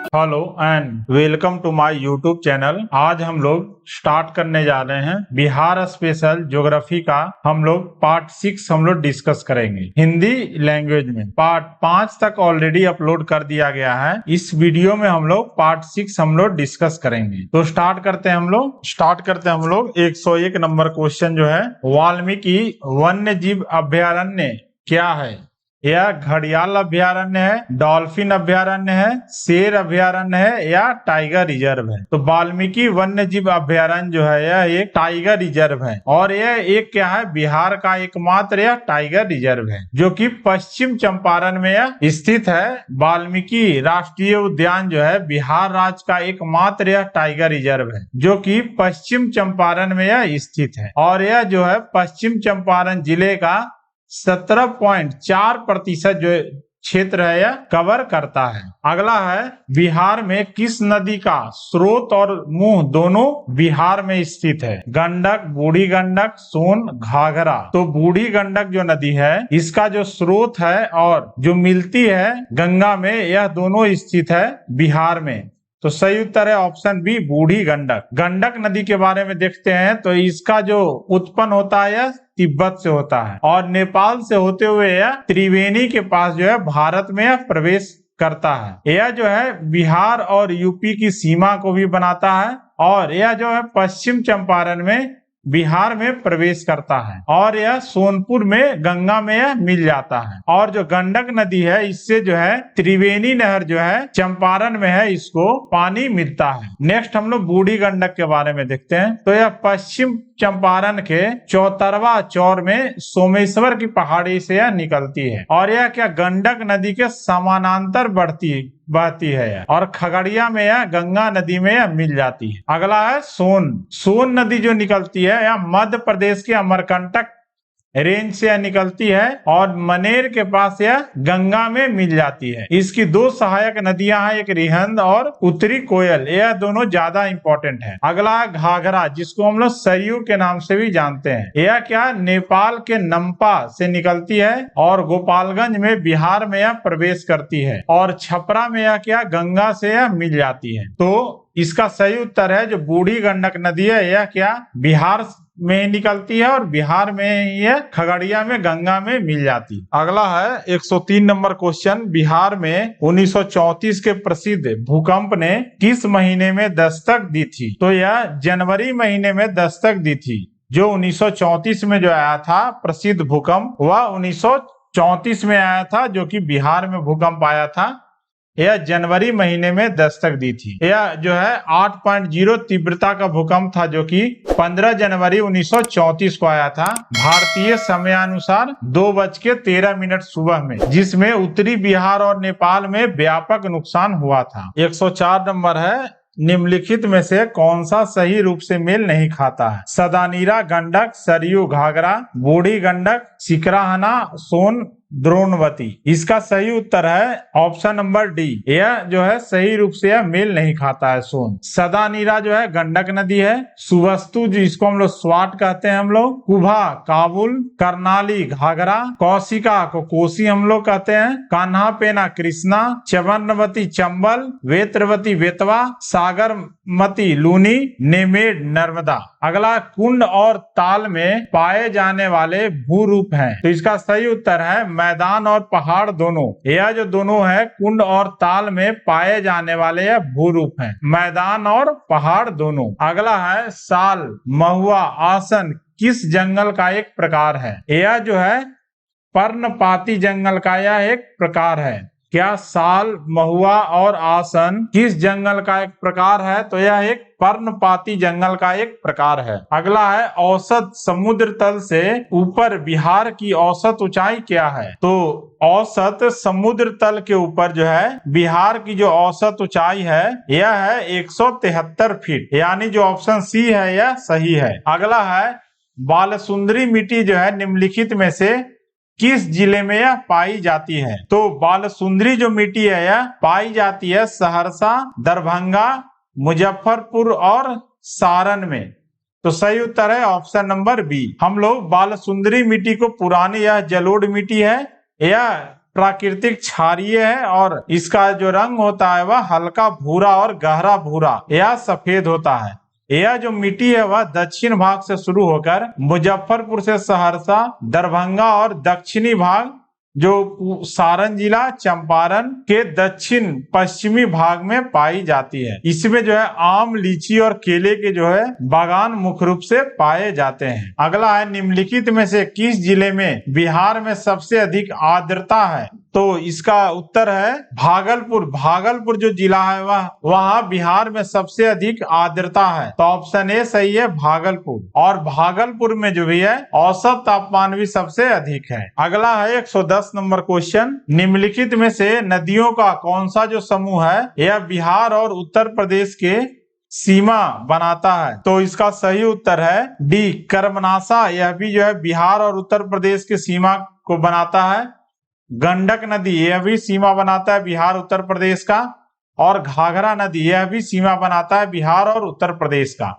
Hello and welcome to my YouTube channel. आज हम लोग स्टार्ट करने जा रहे हैं बिहार स्पेशल ज्योग्राफी का। हम लोग पार्ट 6 हम लोग डिस्कस करेंगे हिंदी लैंग्वेज में। पार्ट 5 तक ऑलरेडी अपलोड कर दिया गया है। इस वीडियो में हम लोग पार्ट 6 हम लोग डिस्कस करेंगे। तो स्टार्ट करते हैं हम लोग 101 नंबर क्वेश्चन जो है, वाल्मीकि वन्य जीव अभयारण्य क्या है? यह घड़ियाल अभयारण्य है, डॉल्फिन अभयारण्य है, शेर अभयारण्य है या टाइगर रिजर्व है? तो वाल्मीकि वन्य जीव अभयारण्य जो है यह एक टाइगर रिजर्व है और यह एक क्या है, बिहार का एकमात्र यह टाइगर रिजर्व है जो कि पश्चिम चंपारण में यह स्थित है। वाल्मीकि राष्ट्रीय उद्यान जो है बिहार राज्य का एकमात्र यह टाइगर रिजर्व है जो कि पश्चिम चंपारण में यह स्थित है और यह जो है पश्चिम चंपारण जिले का 17.4% जो क्षेत्र है यह कवर करता है। अगला है, बिहार में किस नदी का स्रोत और मुंह दोनों बिहार में स्थित है? गंडक, बूढ़ी गंडक, सोन, घाघरा। तो बूढ़ी गंडक जो नदी है इसका जो स्रोत है और जो मिलती है गंगा में, यह दोनों स्थित है बिहार में। तो सही उत्तर है ऑप्शन बी, बूढ़ी गंडक। गंडक नदी के बारे में देखते हैं तो इसका जो उत्पन्न होता है यह तिब्बत से होता है और नेपाल से होते हुए यह त्रिवेणी के पास जो है भारत में यह प्रवेश करता है। यह जो है बिहार और यूपी की सीमा को भी बनाता है और यह जो है पश्चिम चंपारण में बिहार में प्रवेश करता है और यह सोनपुर में गंगा में यह मिल जाता है। और जो गंडक नदी है इससे जो है त्रिवेणी नहर जो है चंपारण में है, इसको पानी मिलता है। नेक्स्ट हम लोग बूढ़ी गंडक के बारे में देखते हैं। तो यह पश्चिम चंपारण के चौतरवा चौर में सोमेश्वर की पहाड़ी से यह निकलती है और यह क्या गंडक नदी के समानांतर बहती है और खगड़िया में यह गंगा नदी में यह मिल जाती है। अगला है सोन नदी जो निकलती है यह मध्य प्रदेश के अमरकंटक रेंज से यह निकलती है और मनेर के पास यह गंगा में मिल जाती है। इसकी दो सहायक नदियां हैं, एक रिहंद और उत्तरी कोयल। यह दोनों ज्यादा इंपॉर्टेंट है। अगला है घाघरा, जिसको हम लोग सरयू के नाम से भी जानते हैं। यह क्या नेपाल के नम्पा से निकलती है और गोपालगंज में बिहार में यह प्रवेश करती है और छपरा में यह क्या गंगा से यह मिल जाती है। तो इसका सही उत्तर है जो बूढ़ी गंडक नदी है यह क्या बिहार में निकलती है और बिहार में यह खगड़िया में गंगा में मिल जाती है। अगला है 103 नंबर क्वेश्चन, बिहार में 1934 के प्रसिद्ध भूकंप ने किस महीने में दस्तक दी थी? तो यह जनवरी महीने में दस्तक दी थी। जो 1934 में जो आया था प्रसिद्ध भूकंप, वह 1934 में आया था जो कि बिहार में भूकंप आया था। यह जनवरी महीने में दस्तक दी थी। यह जो है 8.0 तीव्रता का भूकंप था जो कि 15 जनवरी 1934 को आया था भारतीय समयानुसार 2:13 सुबह में, जिसमें उत्तरी बिहार और नेपाल में व्यापक नुकसान हुआ था। 104 नंबर है, निम्नलिखित में से कौन सा सही रूप से मेल नहीं खाता है? सदानीरा गंडक, सरयू घाघरा, बूढ़ी गंडक, सिकराहना, सोन, द्रोणवती। इसका सही उत्तर है ऑप्शन नंबर डी। यह जो है सही रूप से यह मेल नहीं खाता है सोन। सदानीरा जो है गंडक नदी है। सुवस्तु जिसको हम लोग स्वाट कहते हैं हम लोग, कुभा काबुल, करनाली घाघरा, कौशिका को कोसी हम लोग कहते हैं, कान्हा पेना कृष्णा, चबनवती चंबल, वेत्रवती वेतवा, सागरमती लूनी, नेमेड नर्मदा। अगला, कुंड और ताल में पाए जाने वाले भू रूप हैं। तो इसका सही उत्तर है मैदान और पहाड़ दोनों। यह जो दोनों है कुंड और ताल में पाए जाने वाले यह भू रूप हैं, मैदान और पहाड़ दोनों। अगला है, साल, महुआ, आसन किस जंगल का एक प्रकार है? यह जो है पर्णपाती जंगल का यह एक प्रकार है। क्या साल, महुआ और आसन किस जंगल का एक प्रकार है? तो यह एक पर्णपाती जंगल का एक प्रकार है। अगला है, औसत समुद्र तल से ऊपर बिहार की औसत ऊंचाई क्या है? तो औसत समुद्र तल के ऊपर जो है बिहार की जो औसत ऊंचाई है यह है 173 फीट, यानी जो ऑप्शन सी है यह सही है। अगला है, बालसुंदरी मिट्टी जो है निम्नलिखित में से किस जिले में यह पाई जाती है? तो बालसुंदरी जो मिट्टी है यह पाई जाती है सहरसा, दरभंगा, मुजफ्फरपुर और सारण में। तो सही उत्तर है ऑप्शन नंबर बी। हम लोग बालसुंदरी मिट्टी को पुरानी यह जलोढ़ मिट्टी है, यह प्राकृतिक क्षारीय है और इसका जो रंग होता है वह हल्का भूरा और गहरा भूरा या सफेद होता है। यह जो मिट्टी है वह दक्षिण भाग से शुरू होकर मुजफ्फरपुर से सहरसा, दरभंगा और दक्षिणी भाग जो सारण जिला, चंपारण के दक्षिण पश्चिमी भाग में पाई जाती है। इसमें जो है आम, लीची और केले के जो है बागान मुख्य रूप से पाए जाते हैं। अगला है निम्नलिखित में से किस जिले में बिहार में सबसे अधिक आर्द्रता है? तो इसका उत्तर है भागलपुर। भागलपुर जो जिला है वह वहाँ बिहार में सबसे अधिक आर्द्रता है, तो ऑप्शन ए सही है, भागलपुर। और भागलपुर में जो भी है औसत तापमान भी सबसे अधिक है। अगला है 110 नंबर क्वेश्चन, निम्नलिखित में से नदियों का कौन सा जो समूह है यह बिहार और उत्तर प्रदेश के सीमा बनाता है? तो इसका सही उत्तर है डी, कर्मनाशा। यह भी जो है बिहार और उत्तर प्रदेश के सीमा को बनाता है। गंडक नदी यह भी सीमा बनाता है बिहार उत्तर प्रदेश का। और घाघरा नदी यह भी सीमा बनाता है बिहार और उत्तर प्रदेश का।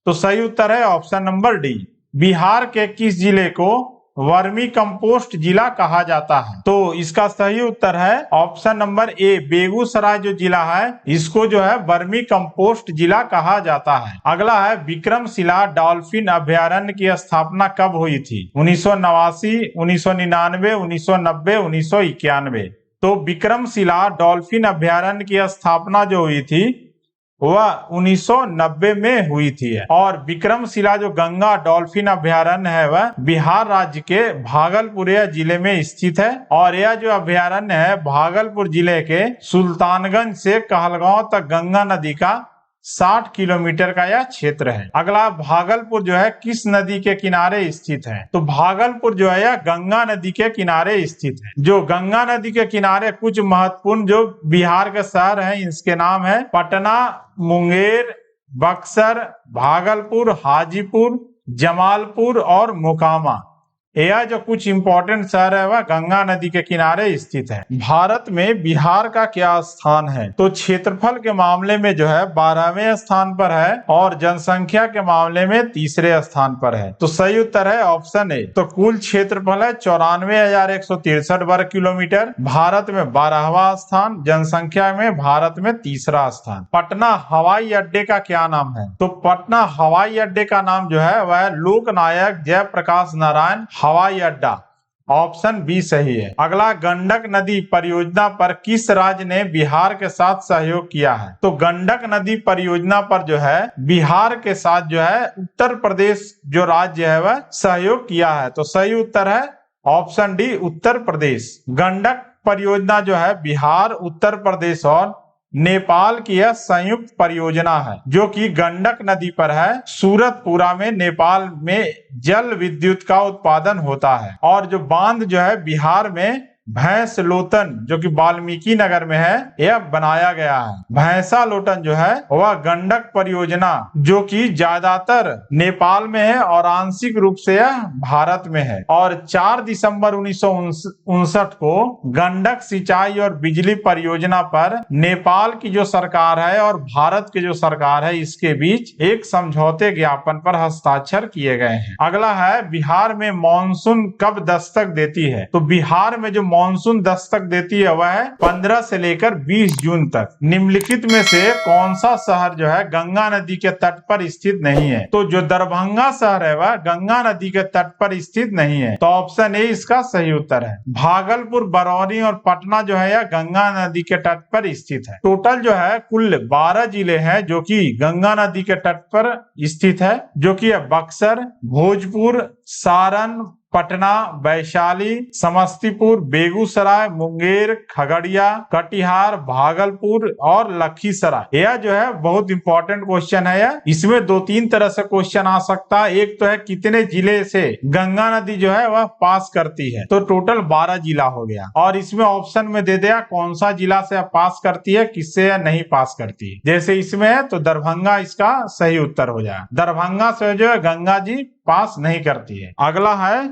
तो सही उत्तर है ऑप्शन नंबर डी। बिहार के किस जिले को वर्मी कंपोस्ट जिला कहा जाता है? तो इसका सही उत्तर है ऑप्शन नंबर ए, बेगूसराय जो जिला है इसको जो है वर्मी कंपोस्ट जिला कहा जाता है। अगला है विक्रमशिला डॉल्फिन अभयारण्य की स्थापना कब हुई थी? 1989, 1999, 1990, 1991। तो विक्रमशिला डॉल्फिन अभयारण्य की स्थापना जो हुई थी वह 1990 में हुई थी। और विक्रमशिला जो गंगा डॉल्फिन अभयारण्य है वह बिहार राज्य के भागलपुर जिले में स्थित है। और यह जो अभयारण्य है भागलपुर जिले के सुल्तानगंज से कहलगांव तक गंगा नदी का 60 किलोमीटर का यह क्षेत्र है। अगला भागलपुर जो है किस नदी के किनारे स्थित है? तो भागलपुर जो है यह गंगा नदी के किनारे स्थित है। जो गंगा नदी के किनारे कुछ महत्वपूर्ण जो बिहार के शहर हैं इसके नाम है पटना, मुंगेर, बक्सर, भागलपुर, हाजीपुर, जमालपुर और मोकामा। यह जो कुछ इंपॉर्टेंट शहर है वह गंगा नदी के किनारे स्थित है। भारत में बिहार का क्या स्थान है? तो क्षेत्रफल के मामले में जो है 12वें स्थान पर है और जनसंख्या के मामले में तीसरे स्थान पर है। तो सही उत्तर है ऑप्शन ए। तो कुल क्षेत्रफल है 94,163 वर्ग किलोमीटर। भारत में 12वां स्थान, जनसंख्या में भारत में तीसरा स्थान। पटना हवाई अड्डे का क्या नाम है? तो पटना हवाई अड्डे का नाम जो है वह लोकनायक जयप्रकाश नारायण हवाई अड्डा। ऑप्शन बी सही है। अगला गंडक नदी परियोजना पर किस राज्य ने बिहार के साथ सहयोग किया है? तो गंडक नदी परियोजना पर जो है बिहार के साथ जो है उत्तर प्रदेश जो राज्य है वह सहयोग किया है। तो सही उत्तर है ऑप्शन डी, उत्तर प्रदेश। गंडक परियोजना जो है बिहार, उत्तर प्रदेश और नेपाल की यह संयुक्त परियोजना है जो कि गंडक नदी पर है। सूरतपुरा में नेपाल में जल विद्युत का उत्पादन होता है। और जो बांध जो है बिहार में भैंस लोटन जो कि वाल्मीकि नगर में है यह बनाया गया है। भैंसा लोटन जो है वह गंडक परियोजना जो कि ज्यादातर नेपाल में है और आंशिक रूप से यह भारत में है। और 4 दिसंबर 1959 को गंडक सिंचाई और बिजली परियोजना पर नेपाल की जो सरकार है और भारत की जो सरकार है इसके बीच एक समझौते ज्ञापन पर हस्ताक्षर किए गए हैं। अगला है बिहार में मानसून कब दस्तक देती है? तो बिहार में जो मानसून दस्तक देती है वह है 15 से लेकर 20 जून तक। निम्नलिखित में से कौन सा शहर जो है गंगा नदी के तट पर स्थित नहीं है? तो जो दरभंगा शहर है वह गंगा नदी के तट पर स्थित नहीं है। तो ऑप्शन ए इसका सही उत्तर है। भागलपुर, बरौनी और पटना जो है यह गंगा नदी के तट पर स्थित है। टोटल जो है कुल 12 जिले हैं जो कि गंगा नदी के तट पर स्थित है, जो कि बक्सर, भोजपुर, सारण, पटना, वैशाली, समस्तीपुर, बेगूसराय, मुंगेर, खगड़िया, कटिहार, भागलपुर और लखीसराय। यह जो है बहुत इंपॉर्टेंट क्वेश्चन है। यह इसमें 2-3 तरह से क्वेश्चन आ सकता है। एक तो है कितने जिले से गंगा नदी जो है वह पास करती है, तो टोटल 12 जिला हो गया। और इसमें ऑप्शन में दे दिया कौन सा जिला से पास करती है, किससे नहीं पास करती है। जैसे इसमें है तो दरभंगा इसका सही उत्तर हो जाए। दरभंगा से जो है गंगा जी पास नहीं करती है। अगला है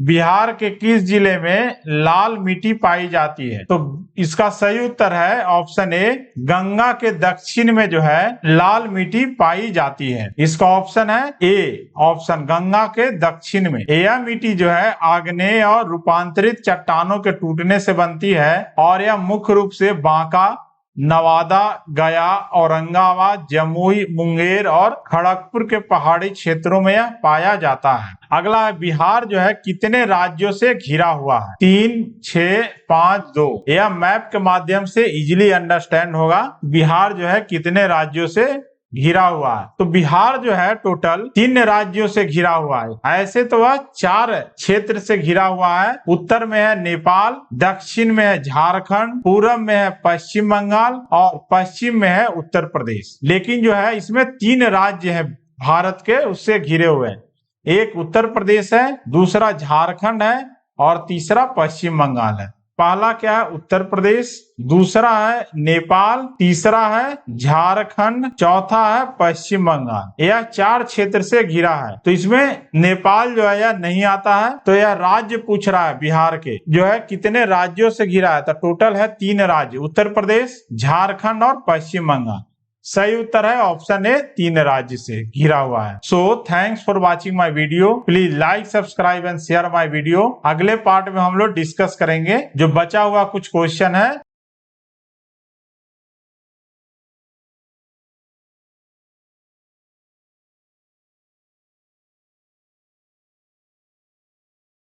बिहार के किस जिले में लाल मिट्टी पाई जाती है? तो इसका सही उत्तर है ऑप्शन ए, गंगा के दक्षिण में जो है लाल मिट्टी पाई जाती है। इसका ऑप्शन है ए, ऑप्शन गंगा के दक्षिण में। यह मिट्टी जो है आग्नेय और रूपांतरित चट्टानों के टूटने से बनती है और यह मुख्य रूप से बांका, नवादा, गया, औरंगाबाद, जमुई, मुंगेर और खड़गपुर के पहाड़ी क्षेत्रों में यह पाया जाता है। अगला है, बिहार जो है कितने राज्यों से घिरा हुआ है? 3, 6, 5, 2। यह मैप के माध्यम से इजीली अंडरस्टैंड होगा। बिहार जो है कितने राज्यों से घिरा हुआ है? तो बिहार जो है टोटल 3 राज्यों से घिरा हुआ है। ऐसे तो वह 4 क्षेत्र से घिरा हुआ है। उत्तर में है नेपाल, दक्षिण में है झारखंड, पूर्व में है पश्चिम बंगाल और पश्चिम में है उत्तर प्रदेश। लेकिन जो है इसमें 3 राज्य है भारत के उससे घिरे हुए हैं। एक उत्तर प्रदेश है, दूसरा झारखंड है और तीसरा पश्चिम बंगाल है। पहला क्या है? उत्तर प्रदेश, दूसरा है नेपाल, तीसरा है झारखंड, चौथा है पश्चिम बंगाल। यह 4 क्षेत्र से घिरा है। तो इसमें नेपाल जो है यह नहीं आता है। तो यह राज्य पूछ रहा है बिहार के जो है कितने राज्यों से घिरा है? तो टोटल है 3 राज्य, उत्तर प्रदेश, झारखंड और पश्चिम बंगाल। सही उत्तर है ऑप्शन ए, 3 राज्य से घिरा हुआ है। So thanks for watching my video. Please like, subscribe and share my video. अगले पार्ट में हम लोग डिस्कस करेंगे जो बचा हुआ कुछ क्वेश्चन है